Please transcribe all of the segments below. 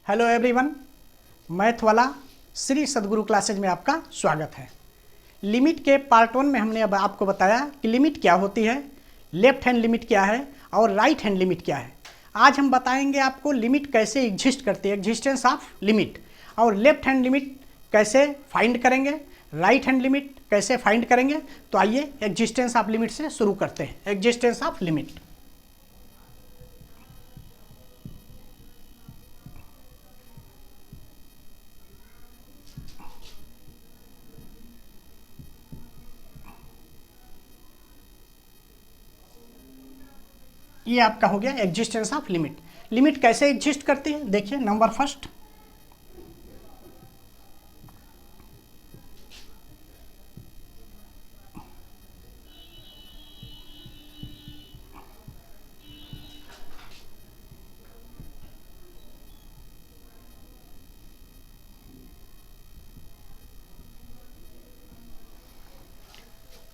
Hello everyone, math वाला श्री सद्गुरु classes में आपका स्वागत है। लिमिट के पार्ट 1 में हमने अब आपको बताया कि लिमिट क्या होती है, लेफ्ट हैंड लिमिट क्या है और राइट हैंड लिमिट क्या है। आज हम बताएंगे आपको लिमिट कैसे एग्जिस्ट करती है, एग्जिस्टेंस ऑफ लिमिट, और लेफ्ट हैंड लिमिट कैसे फाइंड करेंगे, राइट हैंड लिमिट कैसे फाइंड करेंगे। तो आइए एग्जिस्टेंस ऑफ लिमिट से शुरू करते हैं। एग्जिस्टेंस ऑफ लिमिट, ये आपका हो गया एग्जिस्टेंस ऑफ लिमिट। लिमिट कैसे एग्जिस्ट करती है, देखिए number first,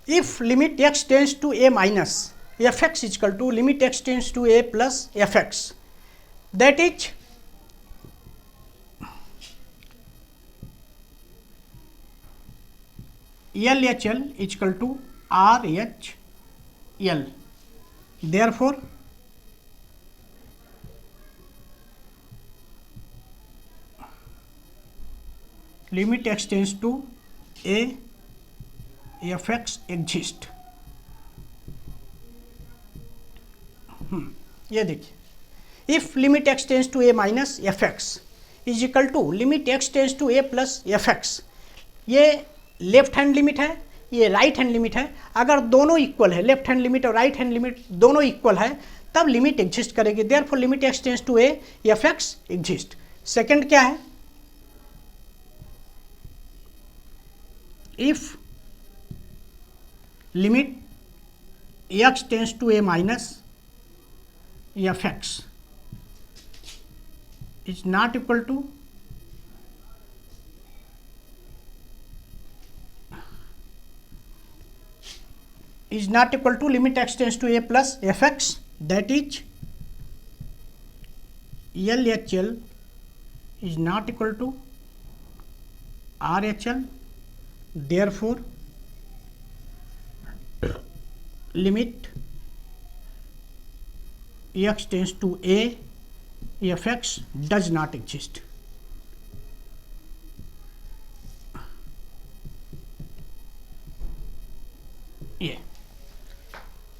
if limit x tends to a minus fx is equal to limit x tends to a plus fx, that is LHL is equal to RHL. Therefore limit x tends to a fx exist। ये देखिए, if limit x tends to a minus fx is equal to limit x tends to a plus fx, ये left hand limit है, ये right hand limit है। अगर दोनों equal है, left hand limit और राइट हैंड लिमिट दोनों equal है, तब लिमिट एग्जिस्ट करेगी। Therefore limit x tends to a fx exist. Second क्या है, if limit x tends to a minus fx is not equal to limit x tends to a plus fx, that is LHL is not equal to RHL, therefore limit x tends to a fx does not exist। ये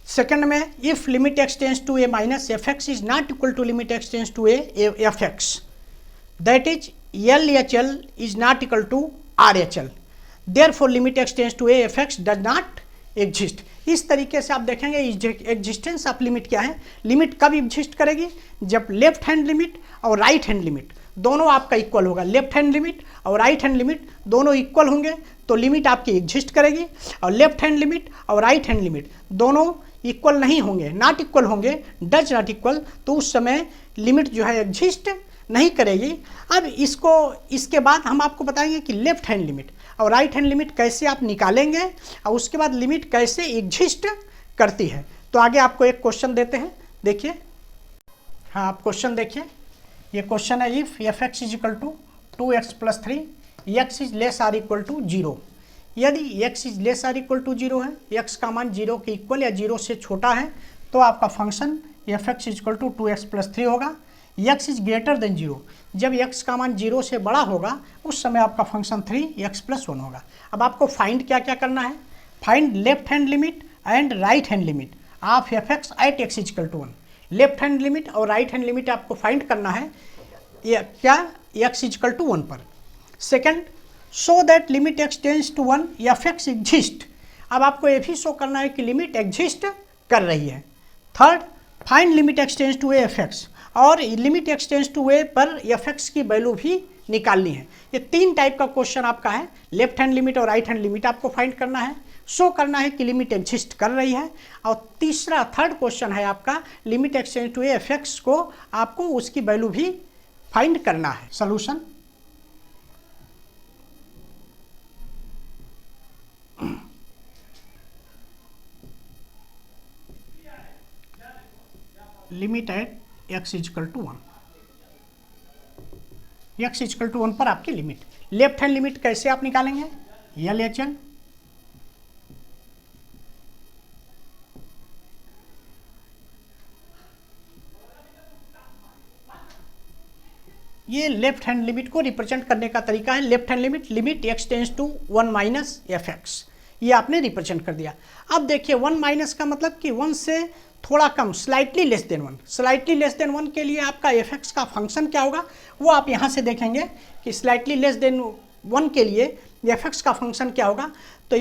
second में, if limit x tends to a minus fx is not equal to limit x tends to a fx, that is LHL is not equal to RHL, therefore limit x tends to a fx does not exist. इस तरीके से आप देखेंगे existence of limit क्या है। Limit कब exist करेगी, जब लेफ्ट हैंड लिमिट और राइट हैंड लिमिट दोनों आपका इक्वल होगा। लेफ्ट हैंड लिमिट और राइट हैंड लिमिट दोनों इक्वल होंगे तो लिमिट आपकी एग्जिस्ट करेगी, और लेफ्ट हैंड लिमिट और राइट हैंड लिमिट दोनों इक्वल नहीं होंगे, नॉट इक्वल होंगे, डज नॉट इक्वल, तो उस समय लिमिट जो है एग्जिस्ट नहीं करेगी। अब इसके बाद हम आपको बताएंगे कि लेफ्ट हैंड लिमिट और राइट हैंड लिमिट कैसे आप निकालेंगे और उसके बाद लिमिट कैसे एग्जिस्ट करती है। तो आगे आपको एक क्वेश्चन देते हैं, देखिए। हाँ, आप क्वेश्चन देखिए। ये क्वेश्चन है, if fx is equal to 2x plus 3 x is less or equal to 0। यदि x is less or equal to 0 है, x का मान 0 के इक्वल या 0 से छोटा है, तो आपका function fx is equal to 2x plus 3 होगा। x इज ग्रेटर देन 0, जब x का मान 0 से बड़ा होगा उस समय आपका फंक्शन 3x प्लस 1 होगा। अब आपको फाइंड क्या क्या करना है, find left hand limit and right hand limit of fx at x is equal to 1। Left hand limit और राइट हैंड लिमिट आपको फाइंड करना है, ये क्या, x इज इक्वल टू 1 पर। Second, show that limit x tends to 1 fx exist. अब आपको ये भी शो करना है कि लिमिट एग्जिस्ट कर रही है। Third, find limit x tends to a fx, और लिमिट x टेंस टू a पर fx की वैल्यू भी निकालनी है। ये 3 टाइप का क्वेश्चन आपका है। लेफ्ट हैंड लिमिट और राइट हैंड लिमिट आपको फाइंड करना है, शो करना है कि लिमिट एग्जिस्ट कर रही है, और थर्ड क्वेश्चन है आपका, limit x tends to a fx को आपको उसकी वैल्यू भी फाइंड करना है। Solution, limit at x is equal to 1। x equal to 1 पर आपकी लिमिट। लेफ्ट हैंड लिमिट कैसे आप निकालेंगे, एल एच एल ये लेफ्ट हैंड लिमिट को रिप्रेजेंट करने का तरीका है। Left hand limit, limit x tends to 1 minus f x, ये आपने रिप्रेजेंट कर दिया। अब देखिए 1 माइनस का मतलब कि 1 से थोड़ा कम, slightly less than 1। Slightly less than 1 के लिए आपका एफ एक्स का फंक्शन क्या होगा, वो आप यहाँ से देखेंगे कि स्लाइटली लेस देन 1 के लिए एफ एक्स का फंक्शन क्या होगा। तो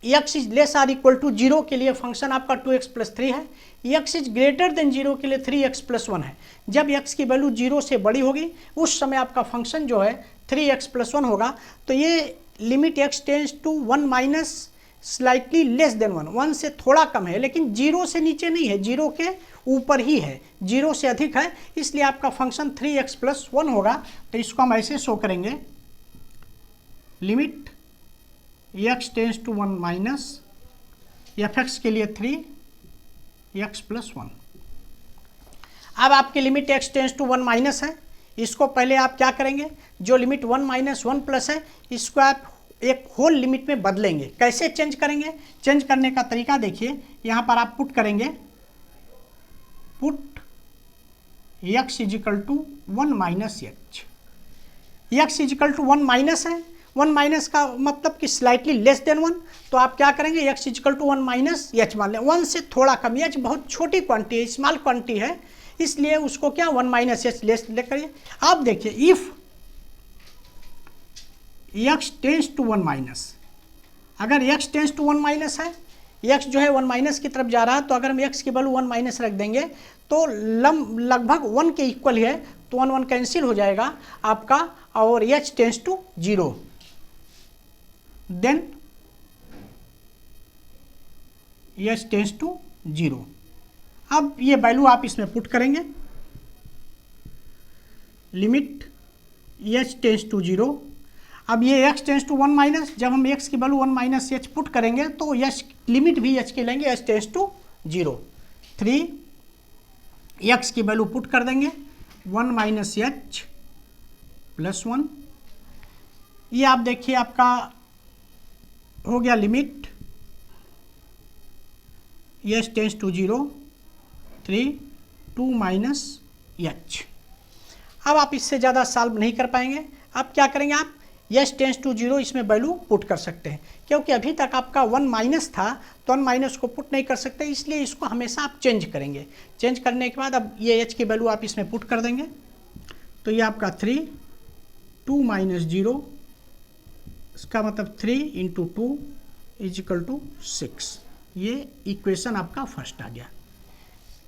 x is less or equal to 0 के लिए फंक्शन आपका 2x प्लस 3 है। एक्स इज ग्रेटर देन 0 के लिए 3x प्लस 1 है। जब x की वैल्यू 0 से बड़ी होगी उस समय आपका फंक्शन जो है 3x प्लस 1 होगा। तो ये limit x tends to 1 minus slightly less than 1, 1 से थोड़ा कम है लेकिन 0 से नीचे नहीं है, 0 के ऊपर ही है, 0 से अधिक है, इसलिए आपका फंक्शन 3x प्लस 1 होगा। तो इसको हम ऐसे शो करेंगे, limit x tends to 1 minus f x के लिए 3x प्लस 1। अब आपकी limit x tends to 1 minus है, इसको पहले आप क्या करेंगे, जो लिमिट 1 माइनस 1 प्लस है इसको आप एक होल लिमिट में बदलेंगे। कैसे चेंज करेंगे, चेंज करने का तरीका देखिए, यहाँ पर आप पुट करेंगे, put x is equal to 1 minus h. x is equal to 1 minus है, 1 माइनस का मतलब कि स्लाइटली लेस देन 1, तो आप क्या करेंगे, x is equal to 1 minus h मान लें, 1 से थोड़ा कम। एच बहुत छोटी क्वांटिटी है, स्मॉल क्वांटिटी है, इसलिए उसको क्या 1 माइनस एच लेस ले करिए। आप देखिए if x tends to 1 minus, अगर x टेंस टू 1 माइनस है, x जो है 1 माइनस की तरफ जा रहा है, तो अगर हम x की वैल्यू 1 माइनस रख देंगे तो लगभग 1 के इक्वल है, तो 1 1 कैंसिल हो जाएगा आपका, और h tends to 0, then h tends to 0। अब ये वैल्यू आप इसमें पुट करेंगे, लिमिट h टेंस टू 0। अब ये x टेंस टू 1 माइनस, जब हम x की वैल्यू 1 माइनस h पुट करेंगे तो h लिमिट भी h की लेंगे, h टेंस टू 0, 3 x की वैल्यू पुट कर देंगे 1 माइनस h प्लस 1। ये आप देखिए आपका हो गया limit h tends to 0, 3 2 minus h। अब आप इससे ज़्यादा सॉल्व नहीं कर पाएंगे। अब क्या करेंगे, आप h टेंस टू 0 इसमें वैल्यू पुट कर सकते हैं, क्योंकि अभी तक आपका 1 माइनस था तो 1 माइनस को पुट नहीं कर सकते, इसलिए इसको हमेशा आप चेंज करेंगे। चेंज करने के बाद अब ये h की वैल्यू आप इसमें पुट कर देंगे, तो ये आपका 3 2 माइनस 0, इसका मतलब 3 इंटू 2 इज इक्वल टू 6। ये इक्वेशन आपका फर्स्ट आ गया।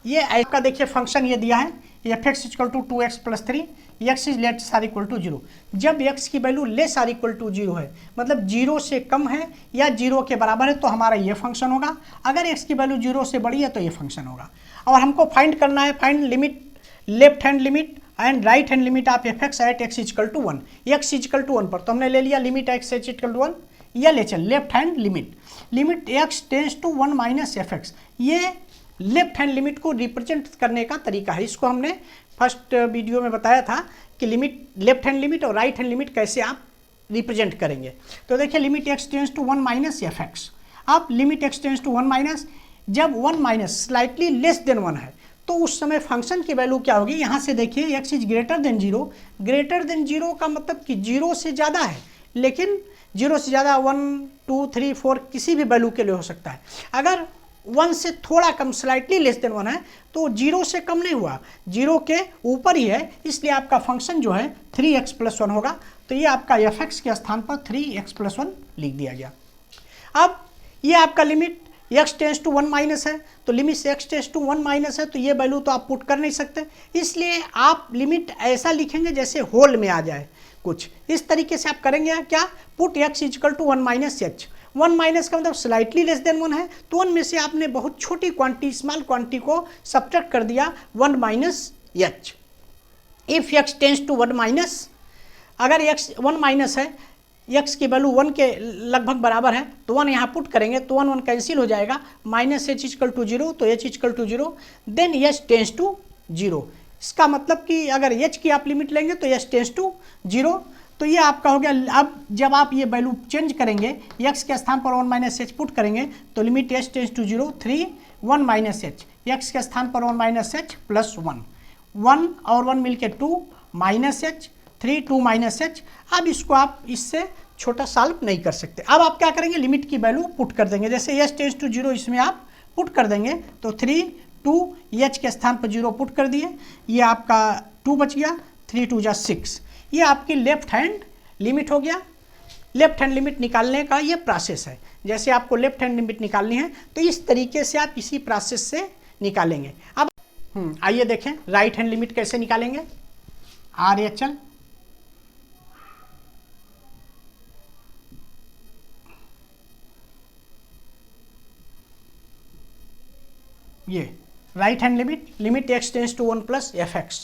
ये आपका देखिए फंक्शन ये दिया है, f x equal to 2x plus 3, x is less or equal to 0। जब x की value less or equal to 0 है, मतलब 0 से कम है या 0 के बराबर है, तो हमारा ये फंक्शन होगा। अगर x की वैल्यू 0 से बड़ी है तो ये फंक्शन होगा। और हमको फाइंड करना है, find limit left hand limit and right hand limit of f x at x equal to 1, एक्स इक्वल टू 1 पर। तो हमने ले लिया लिमिट एक्स इक्वल टू 1, या ले चल left hand limit, limit x tends to 1 minus f x. ये लेफ्ट हैंड लिमिट को रिप्रेजेंट करने का तरीका है। इसको हमने फर्स्ट वीडियो में बताया था कि लिमिट लेफ्ट हैंड लिमिट और राइट हैंड लिमिट कैसे आप रिप्रेजेंट करेंगे। तो देखिए limit x tends to 1 minus f x. अब limit x tends to 1 minus, जब 1 माइनस स्लाइटली लेस देन 1 है तो उस समय फंक्शन की वैल्यू क्या होगी, यहाँ से देखिए x is greater than 0। Greater than 0 का मतलब कि 0 से ज़्यादा है, लेकिन 0 से ज़्यादा 1 2 3 4 किसी भी वैल्यू के लिए हो सकता है। अगर 1 से थोड़ा कम स्लाइटली लेस देन 1 है तो 0 से कम नहीं हुआ, 0 के ऊपर ही है, इसलिए आपका फंक्शन जो है 3x प्लस 1 होगा। तो ये आपका एफ एक्स के स्थान पर 3x प्लस 1 लिख दिया गया। अब ये आपका limit x tends to 1 minus है, तो limit x tends to 1 minus है, तो ये वैल्यू तो आप पुट कर नहीं सकते, इसलिए आप लिमिट ऐसा लिखेंगे जैसे होल में आ जाए, कुछ इस तरीके से आप करेंगे क्या, put x equal to 1 minus h. 1 minus का मतलब स्लाइटली लेस देन 1 है, तो 1 में से आपने बहुत छोटी क्वांटिटी स्मॉल क्वांटिटी को सब्ट्रैक्ट कर दिया 1 minus h. If x tends to 1 minus, अगर x 1 माइनस है, x की वैल्यू 1 के लगभग बराबर है, तो 1 यहाँ पुट करेंगे तो 1 1 कैंसिल हो जाएगा, माइनस एच इक्वल टू 0, तो h equal to 0, then h tends to 0। इसका मतलब कि अगर h की आप लिमिट लेंगे तो h टेंस टू 0, तो ये आपका हो गया। अब जब आप ये वैल्यू चेंज करेंगे, x के स्थान पर 1 माइनस एच पुट करेंगे तो limit h tends to 0 3 1 minus h, x के स्थान पर 1 माइनस एच प्लस 1, 1 और 1 मिलके 2 माइनस एच, 3 2 माइनस एच। अब इसको आप इससे छोटा सॉल्व नहीं कर सकते। अब आप क्या करेंगे, लिमिट की वैल्यू पुट कर देंगे। जैसे h टेंस टू 0 इसमें आप पुट कर देंगे तो 3 2 h के स्थान पर 0 पुट कर दिए, ये आपका 2 बच गया, 3 2 जा 6। ये आपकी लेफ्ट हैंड लिमिट हो गया। लेफ्ट हैंड लिमिट निकालने का ये प्रोसेस है। जैसे आपको लेफ्ट हैंड लिमिट निकालनी है तो इस तरीके से आप इसी प्रोसेस से निकालेंगे। अब आइए देखें राइट हैंड लिमिट कैसे निकालेंगे। RHL ये right hand limit, limit x tends to 1 plus fx,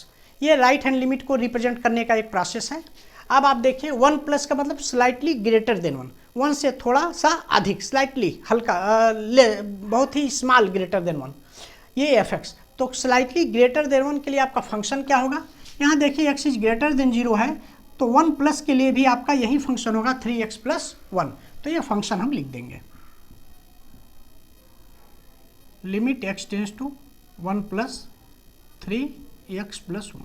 ये राइट हैंड लिमिट को रिप्रेजेंट करने का एक प्रोसेस है। अब आप देखिए 1 प्लस का मतलब स्लाइटली ग्रेटर देन 1, 1 से थोड़ा सा अधिक, स्लाइटली हल्का, बहुत ही स्मॉल ग्रेटर देन 1, ये fx। तो स्लाइटली ग्रेटर देन 1 के लिए आपका फंक्शन क्या होगा, यहाँ देखिए x इज ग्रेटर देन 0 है तो 1 प्लस के लिए भी आपका यही फंक्शन होगा 3x प्लस 1। तो ये फंक्शन हम लिख देंगे, limit x tends to 1 plus 3x plus 1।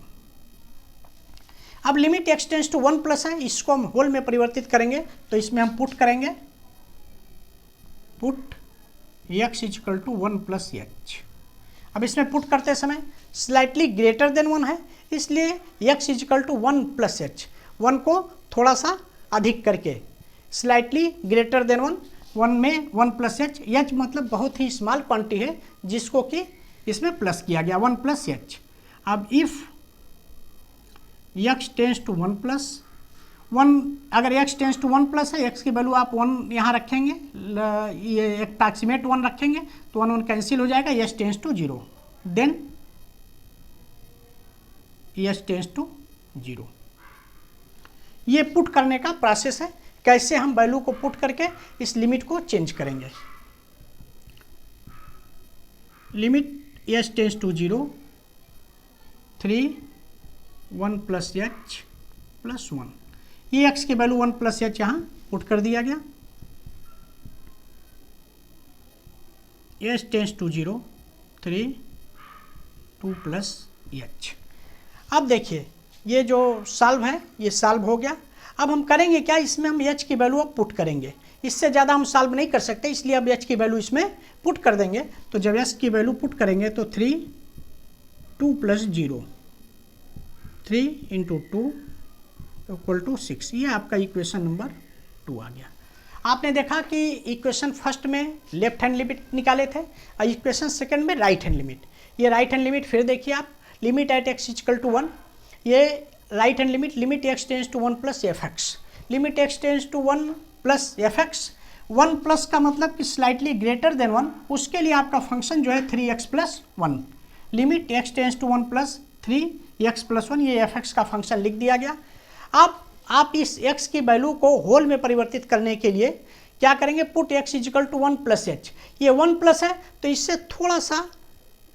अब limit x tends to 1 plus है, इसको हम होल में परिवर्तित करेंगे तो इसमें हम पुट करेंगे, put x equal to 1 plus h। अब इसमें पुट करते समय स्लाइटली ग्रेटर देन 1 है, इसलिए x equal to 1 plus h, 1 को थोड़ा सा अधिक करके स्लाइटली ग्रेटर देन 1, 1 में 1 प्लस एच, एच मतलब बहुत ही स्मॉल क्वांटिटी है जिसको कि इसमें प्लस किया गया 1 प्लस एच। अब if x tends to 1 plus 1, अगर x टेंस टू 1 प्लस है, x की वैल्यू आप 1 यहाँ रखेंगे, ये अप्रॉक्सीमेट 1 रखेंगे तो 1 1 कैंसिल हो जाएगा, x tends to 0, then x tends to 0। ये पुट करने का प्रोसेस है, कैसे हम वैल्यू को पुट करके इस लिमिट को चेंज करेंगे। Limit h tends to 0 3 1 plus h plus 1, ये एक्स की वैल्यू 1 प्लस एच यहाँ पुट कर दिया गया। H tends to 0 3 2 plus h. अब देखिए ये जो सॉल्व है ये सॉल्व हो गया। अब हम करेंगे क्या, इसमें हम h की वैल्यू अब पुट करेंगे, इससे ज़्यादा हम सॉल्व नहीं कर सकते, इसलिए अब h की वैल्यू इसमें पुट कर देंगे। तो जब h की वैल्यू पुट करेंगे तो 3 2 प्लस 0, 3 इंटू 2 इक्वल टू 6, ये आपका इक्वेशन नंबर 2 आ गया। आपने देखा कि इक्वेशन फर्स्ट में लेफ्ट हैंड लिमिट निकाले थे और इक्वेशन सेकंड में राइट हैंड लिमिट। ये राइट हैंड लिमिट फिर देखिए आप, limit at x equal to 1, ये right hand limit, limit x tends to 1 plus fx, limit x tends to 1 plus fx, 1 plus का मतलब कि स्लाइटली ग्रेटर देन 1, उसके लिए आपका फंक्शन जो है 3x plus 1, limit x tends to 1 plus 3x plus 1, ये fx का फंक्शन लिख दिया गया। अब आप इस x की वैल्यू को होल में परिवर्तित करने के लिए क्या करेंगे, put x equal to 1 plus h, ये 1 प्लस है तो इससे थोड़ा सा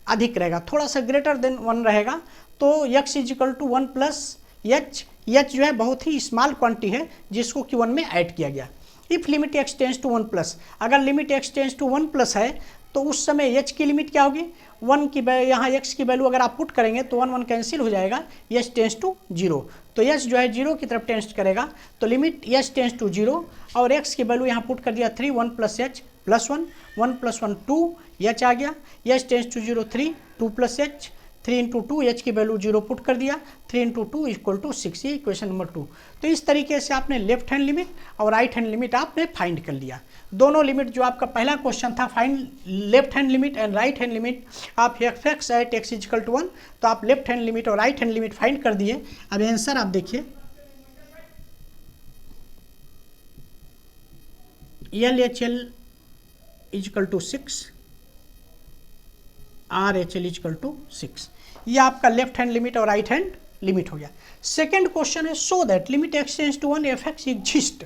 अधिक रहेगा, थोड़ा सा ग्रेटर देन 1 रहेगा, तो x equal to 1 plus h, h जो है बहुत ही स्मॉल क्वांटिटी है जिसको कि 1 में ऐड किया गया। If limit x tends to 1 plus, अगर limit x tends to 1 plus है तो उस समय h की लिमिट क्या होगी, 1 की यहाँ x की वैल्यू अगर आप पुट करेंगे तो 1 1 कैंसिल हो जाएगा, h टेंस टू 0, तो h जो है 0 की तरफ टेंस करेगा, तो लिमिट h टेंस टू 0 और x की वैल्यू यहाँ पुट कर दिया 3 1 plus h plus 1, 1 plus 1 2, h आ गया, h tends to 0 3 2 plus h, 3 into 2, h की वैल्यू 0 पुट कर दिया, 3 इंटू 2 इक्वल टू 6, ये इक्वेशन नंबर 2। तो इस तरीके से आपने लेफ्ट हैंड लिमिट और राइट हैंड लिमिट आपने फाइंड कर लिया। दोनों लिमिट जो आपका पहला क्वेश्चन था, find left hand limit and right hand limit आप fx at x equal to 1, तो आप लेफ्ट हैंड लिमिट और राइट हैंड लिमिट फाइंड कर दिए। अब आंसर आप देखिए, LHL equal to 6, RHL equal to 6, ये आपका लेफ्ट हैंड लिमिट और राइट हैंड लिमिट हो गया। सेकेंड क्वेश्चन है, so that limit x tends to 1 fx exist,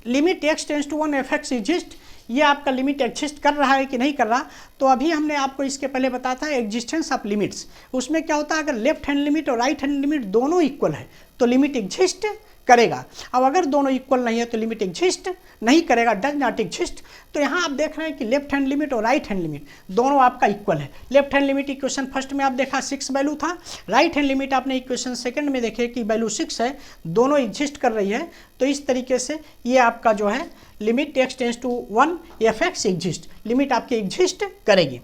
limit x tends to 1 fx exist, ये आपका लिमिट एग्जिस्ट कर रहा है कि नहीं कर रहा। तो अभी हमने आपको इसके पहले बताया था एग्जिस्टेंस ऑफ लिमिट्स। उसमें क्या होता है, अगर लेफ्ट हैंड लिमिट और राइट हैंड लिमिट दोनों इक्वल है तो लिमिट एग्जिस्ट करेगा। अब अगर दोनों इक्वल नहीं है तो लिमिट एग्जिस्ट नहीं करेगा, डज नॉट एग्जिस्ट। तो यहाँ आप देख रहे हैं कि लेफ्ट हैंड लिमिट और राइट हैंड लिमिट दोनों आपका इक्वल है। Left hand limit equation first में आप देखा 6 वैल्यू था, राइट हैंड लिमिट आपने इक्वेशन सेकंड में देखे कि वैल्यू 6 है, दोनों एग्जिस्ट कर रही है। तो इस तरीके से ये आपका जो है limit x tends to 1 fx exist, limit आपकी एग्जिस्ट करेगी।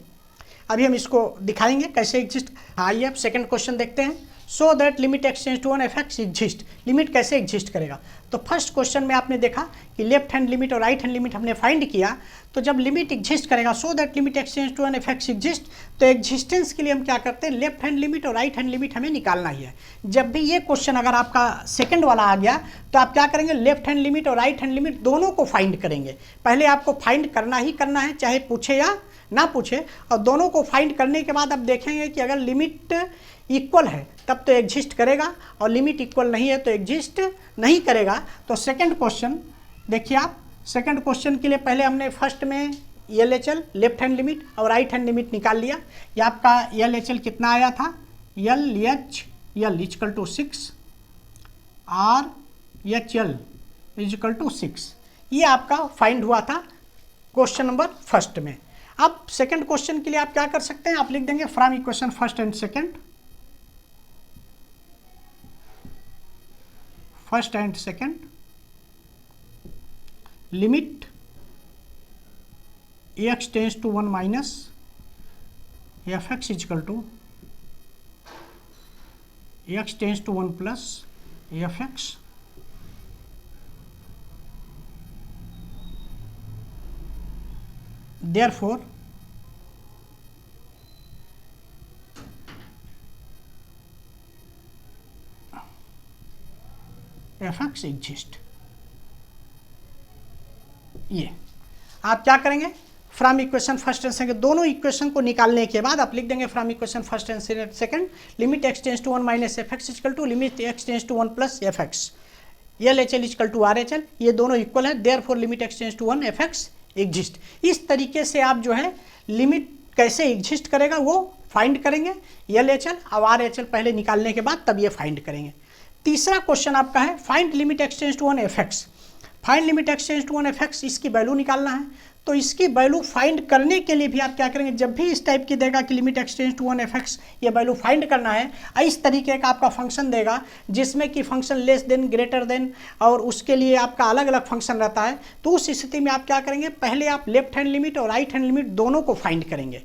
अभी हम इसको दिखाएंगे कैसे एग्जिस्ट। आइए अब सेकंड क्वेश्चन देखते हैं। So that limit x tends to 1 fx exist, limit कैसे एग्जिस्ट करेगा। तो फर्स्ट क्वेश्चन में आपने देखा कि लेफ्ट हैंड लिमिट और राइट हैंड लिमिट हमने फाइंड किया। तो जब लिमिट एग्जिस्ट करेगा, so that limit x tends to 1 fx exist, तो एग्जिस्टेंस के लिए हम क्या करते हैं, लेफ्ट हैंड लिमिट और राइट हैंड लिमिट हमें निकालना ही है। जब भी ये क्वेश्चन अगर आपका सेकंड वाला आ गया तो आप क्या करेंगे, लेफ्ट हैंड लिमिट और राइट हैंड लिमिट दोनों को फाइंड करेंगे। पहले आपको फाइंड करना ही करना है, चाहे पूछे या ना पूछे। और दोनों को फाइंड करने के बाद आप देखेंगे कि अगर लिमिट इक्वल है तब तो एग्जिस्ट करेगा, और लिमिट इक्वल नहीं है तो एग्जिस्ट नहीं करेगा। तो सेकंड क्वेश्चन देखिए आप, सेकंड क्वेश्चन के लिए पहले हमने फर्स्ट में LHL लेफ्ट हैंड लिमिट और राइट हैंड लिमिट निकाल लिया। ये आपका LHL कितना आया था, LHL equal to 6 RHL equal to 6, ये आपका फाइंड हुआ था क्वेश्चन नंबर फर्स्ट में। अब सेकंड क्वेश्चन के लिए आप क्या कर सकते हैं, आप लिख देंगे from equation first and second, first and second limit x tends to 1 minus fx equal to x tends to 1 plus fx therefore fx exist। ये आप क्या करेंगे, from equation first and second दोनों इक्वेशन को निकालने के बाद आप लिख देंगे from equation first and second limit x tends to 1 minus fx equal to limit x tends to 1 plus fx, LHL equal to RHL, ये दोनों इक्वल है, therefore limit x tends to 1 fx exist. इस तरीके से आप जो है limit कैसे एग्जिस्ट करेगा वो फाइंड करेंगे। LHL और RHL पहले निकालने के बाद तब ये फाइंड करेंगे। तीसरा क्वेश्चन आपका है find limit x tends to 1 fx, find limit x tends to 1 fx, इसकी वैल्यू निकालना है। तो इसकी वैल्यू फाइंड करने के लिए भी आप क्या करेंगे, जब भी इस टाइप की देगा कि limit x tends to 1 fx, ये वैल्यू फाइंड करना है, इस तरीके का आपका फंक्शन देगा जिसमें कि function less than greater than और उसके लिए आपका अलग अलग फंक्शन रहता है। तो उस स्थिति में आप क्या करेंगे, पहले आप लेफ्ट हैंड लिमिट और राइट हैंड लिमिट दोनों को फाइंड करेंगे।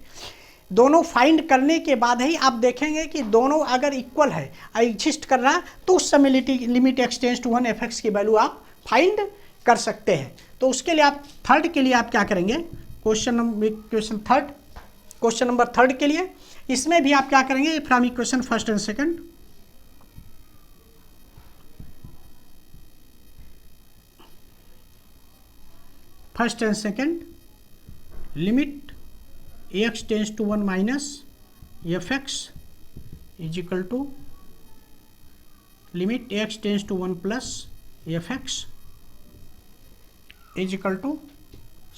दोनों फाइंड करने के बाद ही आप देखेंगे कि दोनों अगर इक्वल है, एग्जिस्ट कर रहा है, तो उस समय limit x tends to 1 fx की वैल्यू आप फाइंड कर सकते हैं। तो उसके लिए आप थर्ड के लिए आप क्या करेंगे, क्वेश्चन नंबर थर्ड के लिए इसमें भी आप क्या करेंगे, from equation first and second limit x tends to 1 minus fx is equal to limit x tends to 1 plus fx is equal to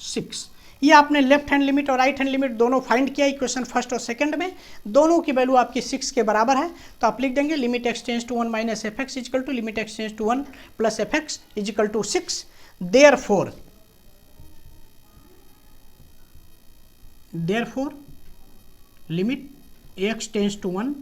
6। ये आपने लेफ्ट हैंड लिमिट और राइट हैंड लिमिट दोनों फाइंड किया इक्वेशन फर्स्ट और second में, दोनों की value आपकी 6 के बराबर है। तो आप लिख देंगे limit x tends to 1 minus fx is equal to limit x tends to 1 plus fx is equal to 6। Therefore limit x tends to 1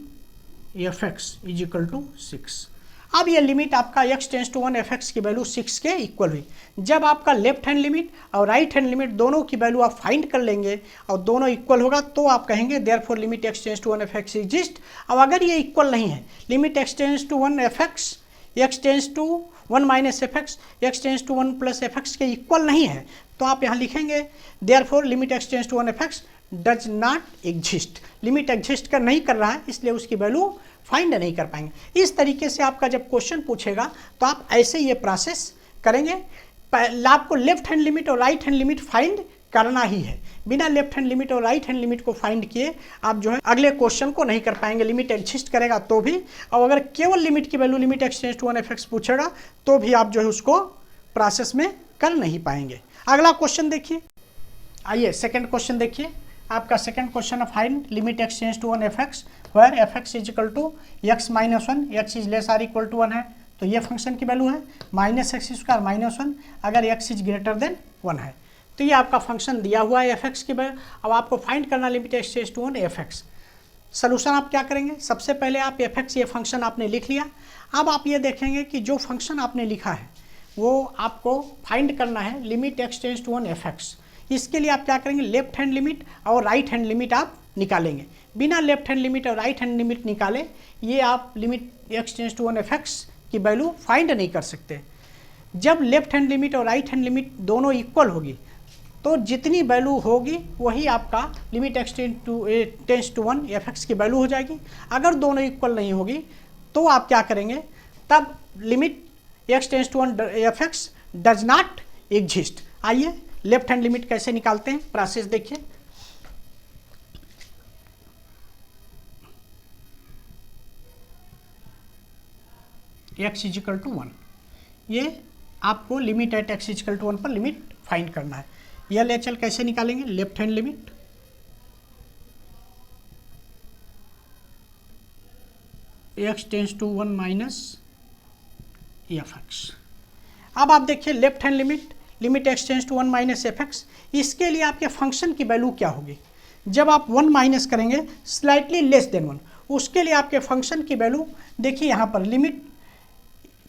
fx is equal to 6। अब ये लिमिट आपका x टेंड्स टू 1 fx की value 6 के equal हुई। जब आपका left hand limit और right hand limit दोनों की वैल्यू आप फाइंड कर लेंगे और दोनों इक्वल होगा तो आप कहेंगे therefore limit x tends to 1 fx exist. अब अगर ये इक्वल नहीं है, limit x tends to 1 fx, x tends to 1 minus fx, x tends to 1 plus fx के इक्वल नहीं है, तो आप यहाँ लिखेंगे therefore limit x tends to 1 fx does not exist, limit exist कर नहीं कर रहा है इसलिए उसकी वैल्यू फाइंड नहीं कर पाएंगे। इस तरीके से आपका जब क्वेश्चन पूछेगा तो आप ऐसे ये प्रोसेस करेंगे। आपको लेफ्ट हैंड लिमिट और राइट हैंड लिमिट फाइंड करना ही है, बिना लेफ्ट हैंड लिमिट और राइट हैंड लिमिट को फाइंड किए आप जो है अगले क्वेश्चन को नहीं कर पाएंगे। लिमिट एग्जिस्ट करेगा तो भी, और अगर केवल लिमिट की value limit x tends to 1 fx पूछेगा तो भी आप जो है उसको प्रोसेस में कर नहीं पाएंगे। अगला क्वेश्चन देखिए, आइए सेकंड क्वेश्चन देखिए, आपका second question of find limit x tends to 1 f x where f x is equal to x minus 1, x is less or equal to 1 है, तो ये फंक्शन की वैल्यू है माइनस एक्स स्क्वायर माइनस 1 अगर x is greater than 1 है। तो ये आपका फंक्शन दिया हुआ है एफ एक्स की वैल्यू। अब आपको फाइंड करना limit x tends to 1 f x. Solution आप क्या करेंगे, सबसे पहले आप एफ एक्स ये फंक्शन आपने लिख लिया। अब आप ये देखेंगे कि जो फंक्शन आपने लिखा है वो आपको फाइंड करना है limit x tends to 1 f x. इसके लिए आप क्या करेंगे, लेफ्ट हैंड लिमिट और राइट हैंड लिमिट आप निकालेंगे। बिना लेफ्ट हैंड लिमिट और राइट हैंड लिमिट निकाले ये आप limit x tends to 1 f x की वैल्यू फाइंड नहीं कर सकते। जब लेफ्ट हैंड लिमिट और राइट हैंड लिमिट दोनों इक्वल होगी तो जितनी वैल्यू होगी वही आपका limit x tends to 1 f x की वैल्यू हो जाएगी। अगर दोनों इक्वल नहीं होगी तो आप क्या करेंगे, तब limit x tends to 1 f x does not exist. आइए लेफ्ट हैंड लिमिट कैसे निकालते हैं, प्रोसेस देखिए। एक्स इजिकल टू 1, ये आपको limit at x equal to 1 पर लिमिट फाइंड करना है। एल एच एल कैसे निकालेंगे, left hand limit x tends to 1 minus f x. अब आप देखिए left hand limit limit x tends to 1 minus f x, इसके लिए आपके फंक्शन की वैल्यू क्या होगी, जब आप 1 माइनस करेंगे स्लाइटली लेस देन 1, उसके लिए आपके फंक्शन की वैल्यू देखिए यहाँ पर limit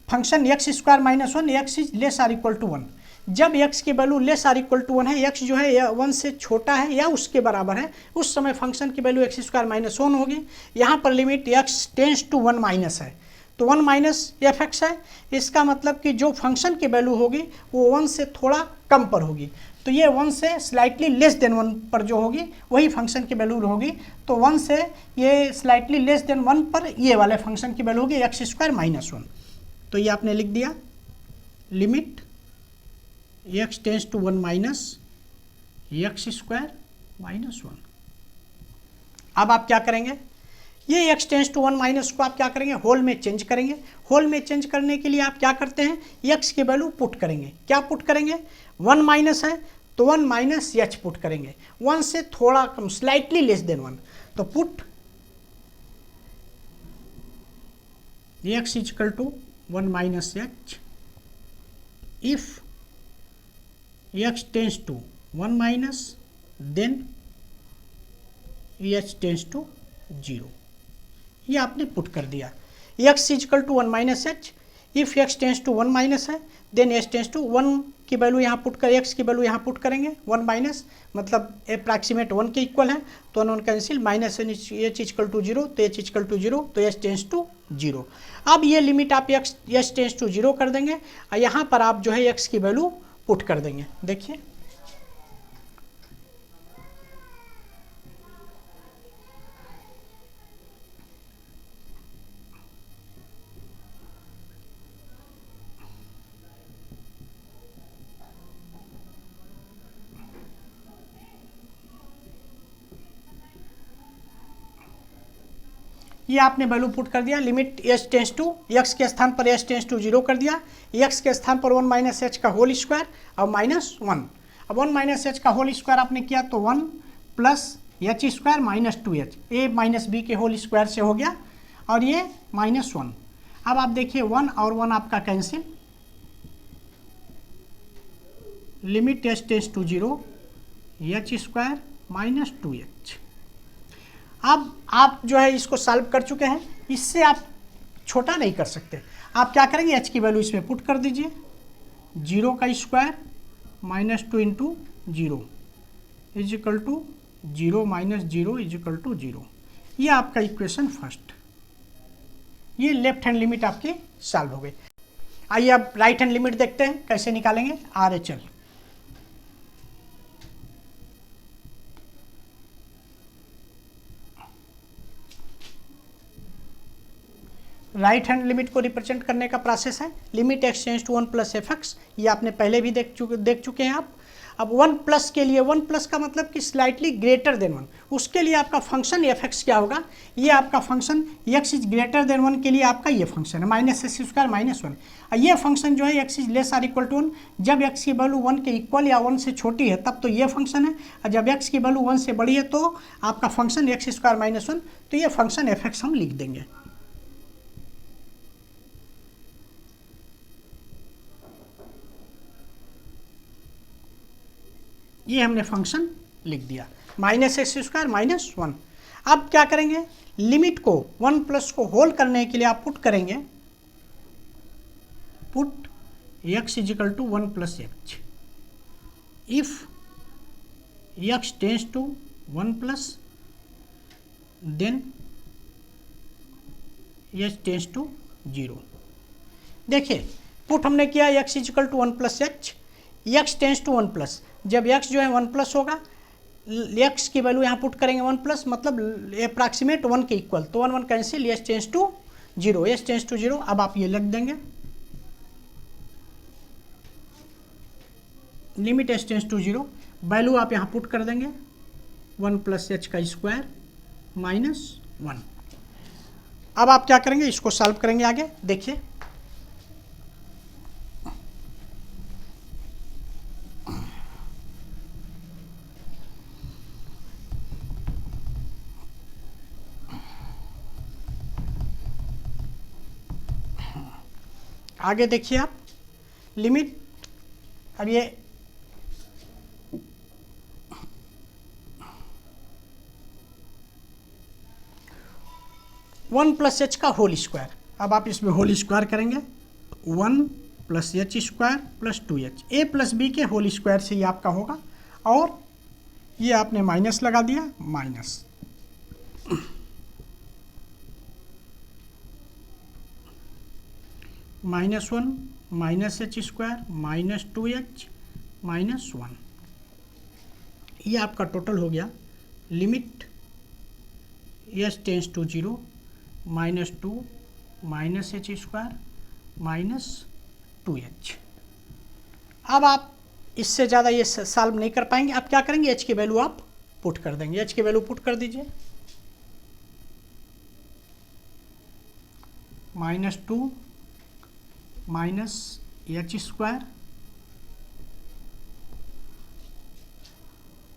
function x square minus 1 x is less or equal to 1। जब x की value less or equal to 1 है, x जो है 1 से छोटा है या उसके बराबर है, उस समय फंक्शन की वैल्यू एक्स स्क्वायर माइनस 1 होगी। यहाँ पर limit x tends to 1 minus है तो 1 माइनस एफ एक्स है, इसका मतलब कि जो फंक्शन की वैल्यू होगी वो 1 से थोड़ा कम पर होगी। तो ये 1 से स्लाइटली लेस देन 1 पर जो होगी वही फंक्शन की वैल्यू होगी। तो 1 से ये स्लाइटली लेस देन 1 पर ये वाले फंक्शन की वैल्यू होगी एक्स स्क्वायर माइनस 1। तो ये आपने लिख दिया limit x tends to 1 minus x square minus 1। अब आप क्या करेंगे, ये एक्स टेंड्स टू 1 माइनस को आप क्या करेंगे, होल में चेंज करेंगे। होल में चेंज करने के लिए आप क्या करते हैं, एक्स की वैल्यू पुट करेंगे। क्या पुट करेंगे, 1 माइनस है तो 1 माइनस एच पुट करेंगे, 1 से थोड़ा कम स्लाइटली लेस देन 1। तो put x equal to 1 minus h if x tends to 1 minus then h tends to 0। ये आपने पुट कर दिया। x equal to 1 minus h if x tends to 1 minus है देन h टेंड्स टू 1 की value यहाँ put कर x की value यहाँ पुट करेंगे 1 माइनस मतलब अप्रॉक्सीमेट 1 के इक्वल है तो 1 cancel minus h equal to 0 तो h इक्वल टू 0 तो h टेंड्स टू 0। अब ये लिमिट आप h टेंड्स टू 0 कर देंगे और यहाँ पर आप जो है x की वैल्यू पुट कर देंगे। देखिए ये आपने वैल्यू पुट कर दिया, limit h tends to x के स्थान पर एच टेंड्स टू 0 कर दिया, एक्स के स्थान पर 1 माइनस एच का होल स्क्वायर और माइनस 1। अब 1 माइनस एच का होल स्क्वायर आपने किया तो 1 plus H square minus 2h, ए माइनस बी के होल स्क्वायर से हो गया और ये माइनस 1। अब आप देखिए 1 और 1 आपका cancel, limit h tends to 0 h square minus 2h। अब आप जो है इसको सॉल्व कर चुके हैं, इससे आप छोटा नहीं कर सकते। आप क्या करेंगे, h की वैल्यू इसमें पुट कर दीजिए, 0 का square minus 2 into 0 is equal to 0 minus 0 is equal to 0। ये आपका इक्वेशन फर्स्ट, ये लेफ्ट हैंड लिमिट आपकी सॉल्व हो गई। आइए अब राइट हैंड लिमिट देखते हैं कैसे निकालेंगे, RHL। राइट हैंड लिमिट को रिप्रेजेंट करने का प्रोसेस है limit x tends to 1 plus f x. ये आपने पहले भी देख चुके हैं आप। अब 1 प्लस के लिए, 1 प्लस का मतलब कि स्लाइटली ग्रेटर देन 1, उसके लिए आपका फंक्शन एफ एक्स क्या होगा, ये आपका function x is greater than 1 के लिए आपका ये फंक्शन है माइनस एक्स स्क्वायर माइनस 1। ये फंक्शन जो है x is less or equal to 1, जब एक्स की वैल्यू 1 के इक्वल या 1 से छोटी है तब तो ये फंक्शन है, और जब एक्स की वैल्यू 1 से बड़ी है तो आपका फंक्शन एक्स स्क्वायर माइनस 1, तो ये फंक्शन एफ एक्स हम लिख देंगे। ये हमने फंक्शन लिख दिया माइनस एक्स स्क्वायर माइनस 1। अब क्या करेंगे, लिमिट को 1 प्लस को होल करने के लिए आप पुट करेंगे, put x is equal to 1 plus h, if x tends to 1 plus then h tends to 0। देखिए पुट हमने किया x is equal to 1 plus h, x tends to 1 plus, जब x जो है 1 प्लस होगा, x की value यहाँ put करेंगे 1 प्लस, मतलब अप्रॉक्सीमेट 1 के इक्वल, तो 1 1 cancel, h tends to 0, h tends to 0। अब आप ये लिख देंगे limit h tends to 0, value आप यहाँ पुट कर देंगे 1 प्लस एच का स्क्वायर माइनस 1। अब आप क्या करेंगे, इसको सॉल्व करेंगे आगे, देखिए आगे देखिए आप लिमिट, अब ये वन प्लस एच का होल स्क्वायर, अब आप इसमें होल स्क्वायर करेंगे 1 plus H square plus 2h, ए प्लस बी के होल स्क्वायर से ये आपका होगा, और ये आपने माइनस लगा दिया, minus minus 1 minus h square minus 2h minus 1, ये आपका टोटल हो गया limit h tends to 0 minus 2 minus h square minus 2h। अब आप इससे ज़्यादा ये सॉल्व नहीं कर पाएंगे, आप क्या करेंगे, h की वैल्यू आप पुट कर देंगे, h की वैल्यू पुट कर दीजिए, minus 2 minus h square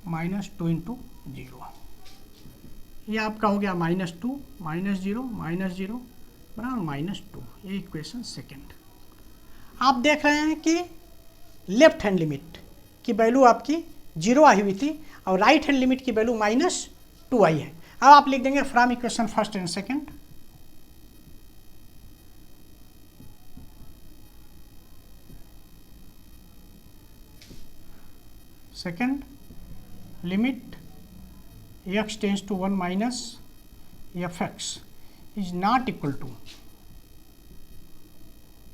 minus 2 into 0, ये आपका हो गया माइनस 2 माइनस 0 बराबर माइनस 2, ये इक्वेशन सेकेंड। आप देख रहे हैं कि लेफ्ट हैंड लिमिट की वैल्यू आपकी 0 आई हुई थी और राइट हैंड लिमिट की वैल्यू माइनस 2 आई है। अब आप लिख देंगे from equation first and second, second limit x tends to 1 minus f x is not equal to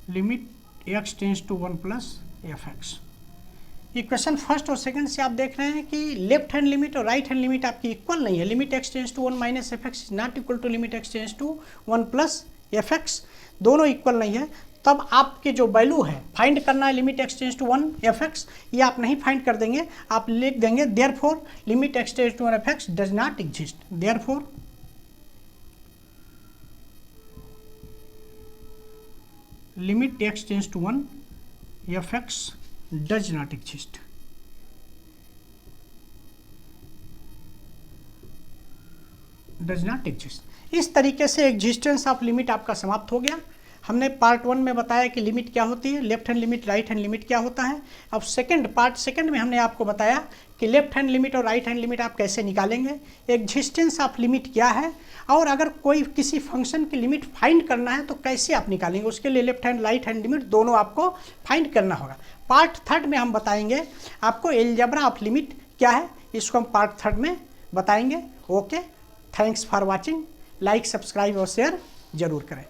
limit x tends to 1 plus f x. Equation first और second से आप देख रहे हैं कि लेफ्ट हैंड लिमिट और राइट हैंड लिमिट आपकी equal नहीं है, limit x tends to 1 minus f x is not equal to limit x tends to 1 plus f x, दोनों इक्वल नहीं है। तब आपके जो वैल्यू है फाइंड करना है limit x tends to 1 f x, ये आप नहीं फाइंड कर देंगे, आप लिख देंगे therefore limit x tends to 1 f x does not exist, therefore limit x tends to 1 f x does not exist. Does not exist. इस तरीके से एग्जिस्टेंस ऑफ लिमिट आपका समाप्त हो गया। हमने पार्ट 1 में बताया कि लिमिट क्या होती है, left hand limit right hand limit क्या होता है। अब पार्ट सेकंड में हमने आपको बताया कि लेफ्ट हैंड लिमिट और राइट हैंड लिमिट आप कैसे निकालेंगे, एग्जिस्टेंस ऑफ लिमिट क्या है, और अगर कोई किसी फंक्शन की लिमिट फाइंड करना है तो कैसे आप निकालेंगे, उसके लिए left hand right hand limit दोनों आपको फाइंड करना होगा। पार्ट 3 में हम बताएंगे आपको एलजेब्रा ऑफ लिमिट क्या है, इसको हम पार्ट 3 में बताएंगे। Okay, thanks for watching, like subscribe और शेयर जरूर करें।